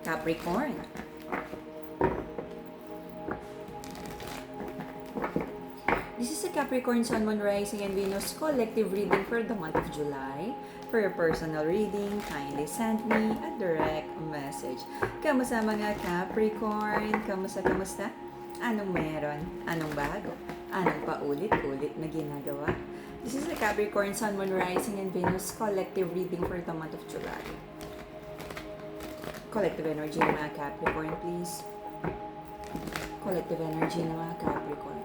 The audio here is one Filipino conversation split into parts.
Capricorn. This is a Capricorn Sun, Moon, Rising, and Venus collective reading for the month of July. For your personal reading, kindly send me a direct message. Kamusta mga Capricorn? Kamusta? Anong meron? Anong bago? Anong paulit-ulit na ginagawa? This is a Capricorn Sun, Moon, Rising, and Venus collective reading for the month of July. Collective energy ng mga Capricorn, please. Collective energy ng mga Capricorn.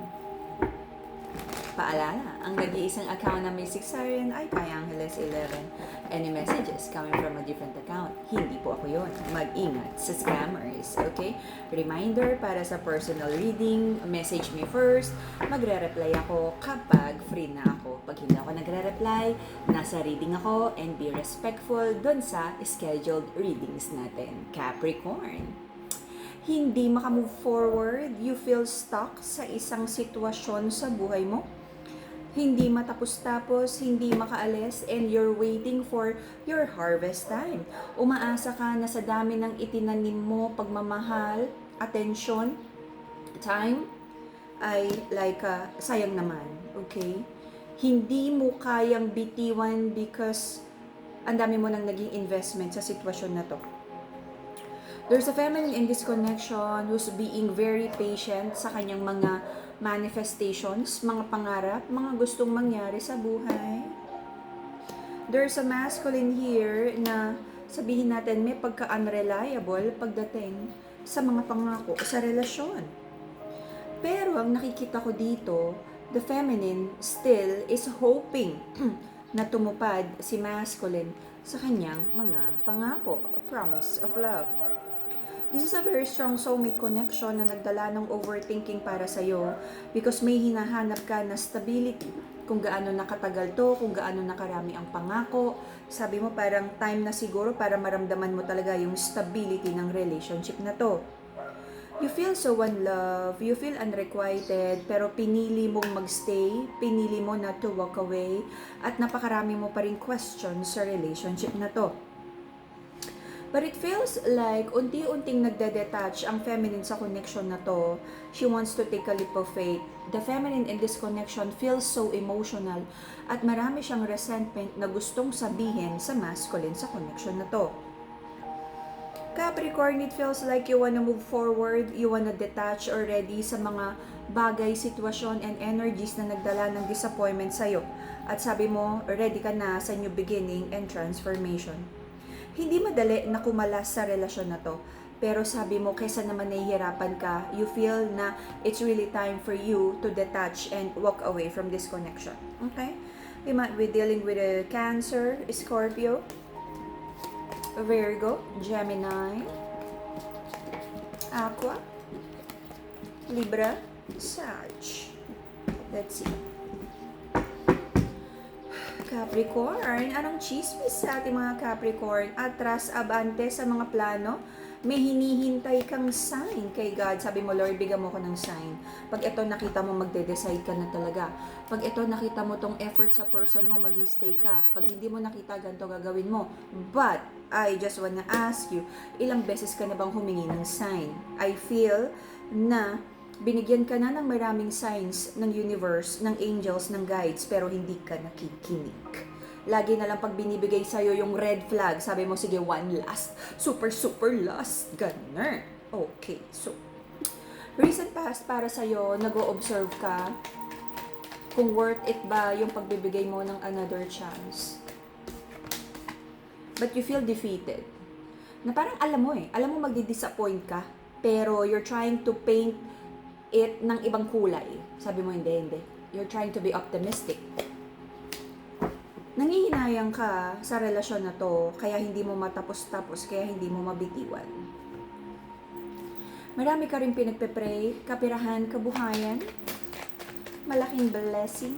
Paalala, ang nag-iisang account na may 6 siren ay kay Angeles 11. Any messages coming from a different account, hindi po ako yun. Mag-ingat sa scammers, okay? Reminder para sa personal reading, message me first. Magre-reply ako kapag free na ako. Pag hindi ako nagre-reply, nasa reading ako and be respectful dun sa scheduled readings natin. Capricorn. Hindi makamove forward, you feel stuck sa isang sitwasyon sa buhay mo. Hindi matapos-tapos, hindi makaalis, and you're waiting for your harvest time. Umaasa ka na sa dami ng itinanim mo, pagmamahal, attention, time, ay like, sayang naman, okay? Hindi mo kayang bitiwan because ang dami mo nang naging investment sa sitwasyon na to. There's a feminine in this connection who's being very patient sa kanyang mga manifestations, mga pangarap, mga gustong mangyari sa buhay. There's a masculine here na sabihin natin may pagka-unreliable pagdating sa mga pangako sa relasyon. Pero ang nakikita ko dito, the feminine still is hoping na tumupad si masculine sa kanyang mga pangako, promise of love. This is a very strong soulmate connection na nagdala ng overthinking para sa'yo because may hinahanap ka na stability. Kung gaano nakatagal to, kung gaano nakarami ang pangako. Sabi mo parang time na siguro para maramdaman mo talaga yung stability ng relationship na to. You feel so unloved, you feel unrequited, pero pinili mong magstay, pinili mo na to walk away, at napakarami mo pa rin questions sa relationship na to. But it feels like unti-unting nagde-detach ang feminine sa connection na to. She wants to take a leap of faith. The feminine in this connection feels so emotional at marami siyang resentment na gustong sabihin sa masculine sa connection na to. Capricorn, it feels like you wanna move forward, you wanna detach already sa mga bagay, sitwasyon, and energies na nagdala ng disappointment sa'yo. At sabi mo, ready ka na sa new beginning and transformation. Hindi madali na kumalas sa relasyon na to. Pero sabi mo, kaysa naman nahihirapan ka, you feel na it's really time for you to detach and walk away from this connection. Okay? We might be dealing with a Cancer, Scorpio, Virgo, Gemini, Aqua, Libra, Sag. Let's see. Capricorn, anong chismis sa ating mga Capricorn? Atras, abante sa mga plano? May hinihintay kang sign kay God. Sabi mo, Lord, bigyan mo ko ng sign. Pag ito nakita mo, magde-decide ka na talaga. Pag ito nakita mo tong effort sa person mo, mag-stay ka. Pag hindi mo nakita, ganito gagawin mo. But, I just wanna ask you, ilang beses ka na bang humingi ng sign? I feel na binigyan ka na ng maraming signs ng universe, ng angels, ng guides, pero hindi ka nakikinig. Lagi na lang pag binibigay sa'yo yung red flag, sabi mo, sige, one last, super last, ganun. Okay, so, recent past para sa'yo, nag-o-observe ka kung worth it ba yung pagbibigay mo ng another chance. But you feel defeated. Na parang alam mo magdi-disappoint ka, pero you're trying to paint it ng ibang kulay. Sabi mo, hindi. You're trying to be optimistic. Nangihinayang ka sa relasyon na to, kaya hindi mo matapos-tapos, kaya hindi mo mabitiwan. Marami ka rin pinagpe-pray, kapirahan, kabuhayan, malaking blessing.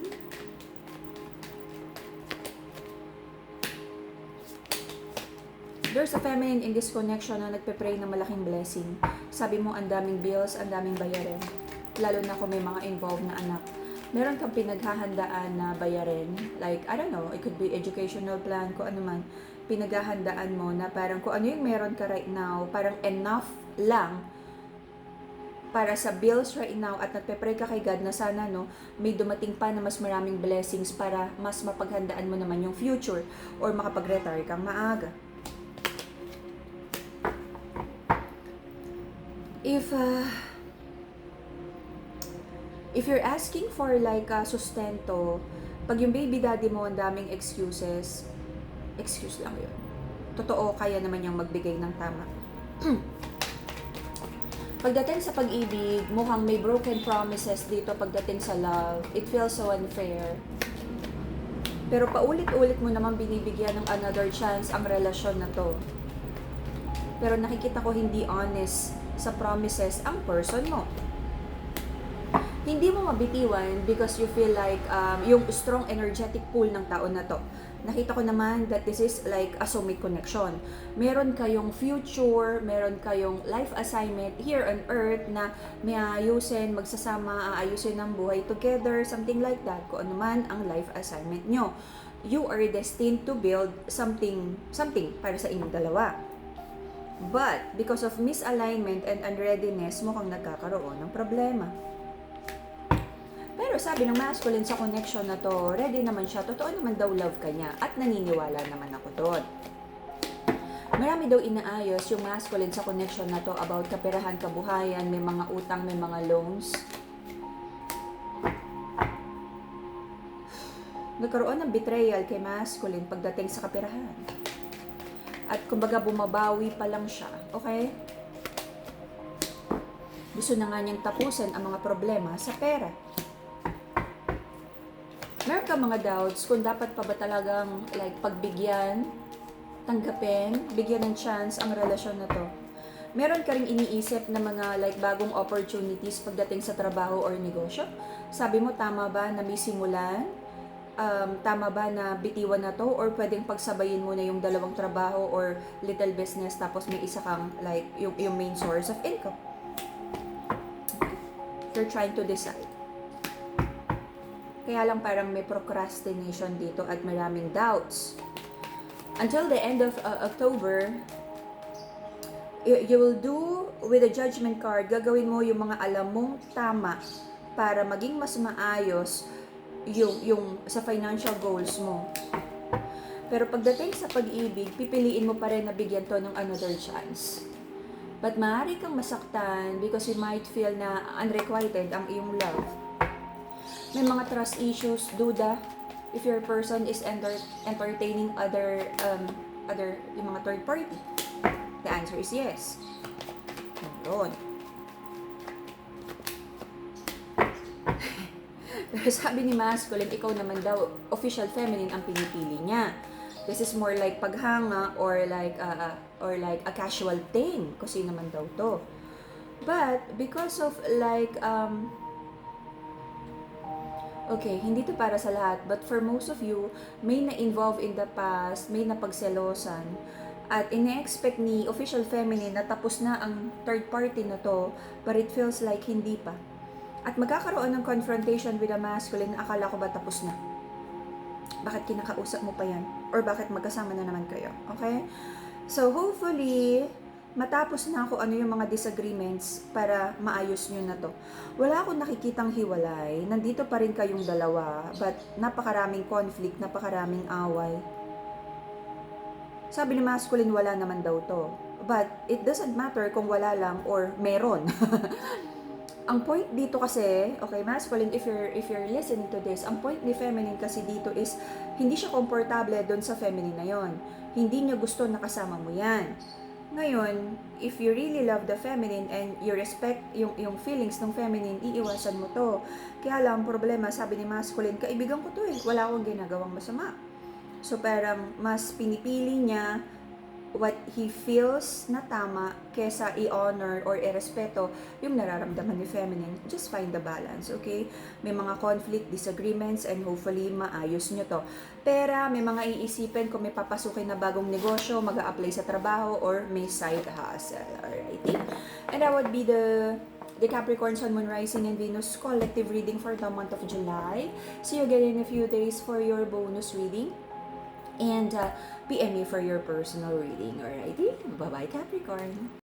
There's a feminine in this connection na nagpe-pray ng malaking blessing. Sabi mo, ang daming bills, ang daming bayarin. Lalo na kung may mga involved na anak. Meron kang pinaghahandaan na bayarin. Like, I don't know, it could be educational plan, kung ano man. pinaghahandaan mo na parang kung ano yung meron ka right now, parang enough lang para sa bills right now at nagpe-pray ka kay God na sana no, may dumating pa na mas maraming blessings para mas mapaghandaan mo naman yung future or makapag-retire kang maaga. If you're asking for like sustento, pag yung baby daddy mo ang daming excuses, excuse lang yun. Totoo, kaya naman yung magbigay ng tama. Pagdating sa pag-ibig, mukhang may broken promises dito pagdating sa love. It feels so unfair. Pero paulit-ulit mo naman binibigyan ng another chance ang relasyon na to. Pero nakikita ko hindi honest sa promises ang person mo. Hindi mo mabitiwan because you feel like yung strong energetic pull ng tao na to. Nakita ko naman that this is like a soulmate connection. Meron kayong future, meron kayong life assignment here on earth na may ayusin, magsasama, aayusin ang buhay together, something like that. Kung ano man ang life assignment nyo. You are destined to build something para sa inyong dalawa. But, because of misalignment and unreadiness, mukhang nagkakaroon ng problema. Pero sabi ng masculine sa connection na to, ready naman siya, totoo naman daw love ka niya at naniniwala naman ako doon. Marami daw inaayos yung masculine sa connection na to about kaperahan, kabuhayan, may mga utang, may mga loans. Nagkaroon ng betrayal kay masculine pagdating sa kaperahan. At kumbaga bumabawi pa lang siya, okay? Gusto na nga niyang tapusin ang mga problema sa pera. Meron ka mga doubts kung dapat pa ba talagang like pagbigyan, tanggapin, bigyan ng chance ang relasyon na to. Meron ka ring iniisip na mga like bagong opportunities pagdating sa trabaho or negosyo. Sabi mo, tama ba na may simulan? Tama ba na bitiwan na to? Or pwedeng pagsabayin mo na yung dalawang trabaho or little business tapos may isa kang like yung main source of income? You're trying to decide. Kaya lang parang may procrastination dito at maraming doubts. Until the end of October, you will do with the judgment card, gagawin mo yung mga alam mong tama para maging mas maayos yung sa financial goals mo. Pero pagdating sa pag-ibig, pipiliin mo pa rin na bigyan to ng another chance. But maaari kang masaktan because you might feel na unrequited ang iyong love. May mga trust issues, duda, if your person is entertaining other yung mga third party. The answer is yes. Meron. Pero sabi ni masculine, ikaw naman daw, official feminine ang pinipili niya. This is more like paghanga or like a casual thing. Kasi naman daw to. But because of like okay, hindi to para sa lahat, but for most of you, may na-involve in the past, may napagselosan, at ine-expect ni official feminine na tapos na ang third party na to, but it feels like hindi pa. At magkakaroon ng confrontation with the masculine, akala ko ba tapos na? Bakit kinakausap mo pa yan? Or bakit magkasama na naman kayo? Okay? So hopefully, matapos na ako ano yung mga disagreements para maayos nyo na to. Wala akong nakikitang hiwalay. Nandito pa rin kayong dalawa. But napakaraming conflict, napakaraming away. Sabi ni masculine, wala naman daw to. But it doesn't matter kung wala lang or meron. Ang point dito kasi, okay, masculine, if you're listening to this, ang point ni feminine kasi dito is, hindi siya komportable doon sa feminine na yon. Hindi niya gusto nakasama mo yan. Ngayon, if you really love the feminine and you respect yung feelings ng feminine, iiwasan mo to. Kaya lang, problema, sabi ni masculine, kaibigan ko to eh, wala akong ginagawang masama. So, parang mas pinipili niya what he feels na tama kesa i-honor or i-respeto yung nararamdaman ni feminine. Just find the balance, okay? May mga conflict, disagreements, and hopefully maayos nyo to. Pero may mga iisipin kung may papasukin na bagong negosyo, mag-a-apply sa trabaho, or may side hustle. Alrighty? And that would be the Capricorn Sun, Moon, Rising, and Venus collective reading for the month of July. See you again in a few days for your bonus reading. And PM me for your personal reading. Alrighty? Bye-bye, Capricorn.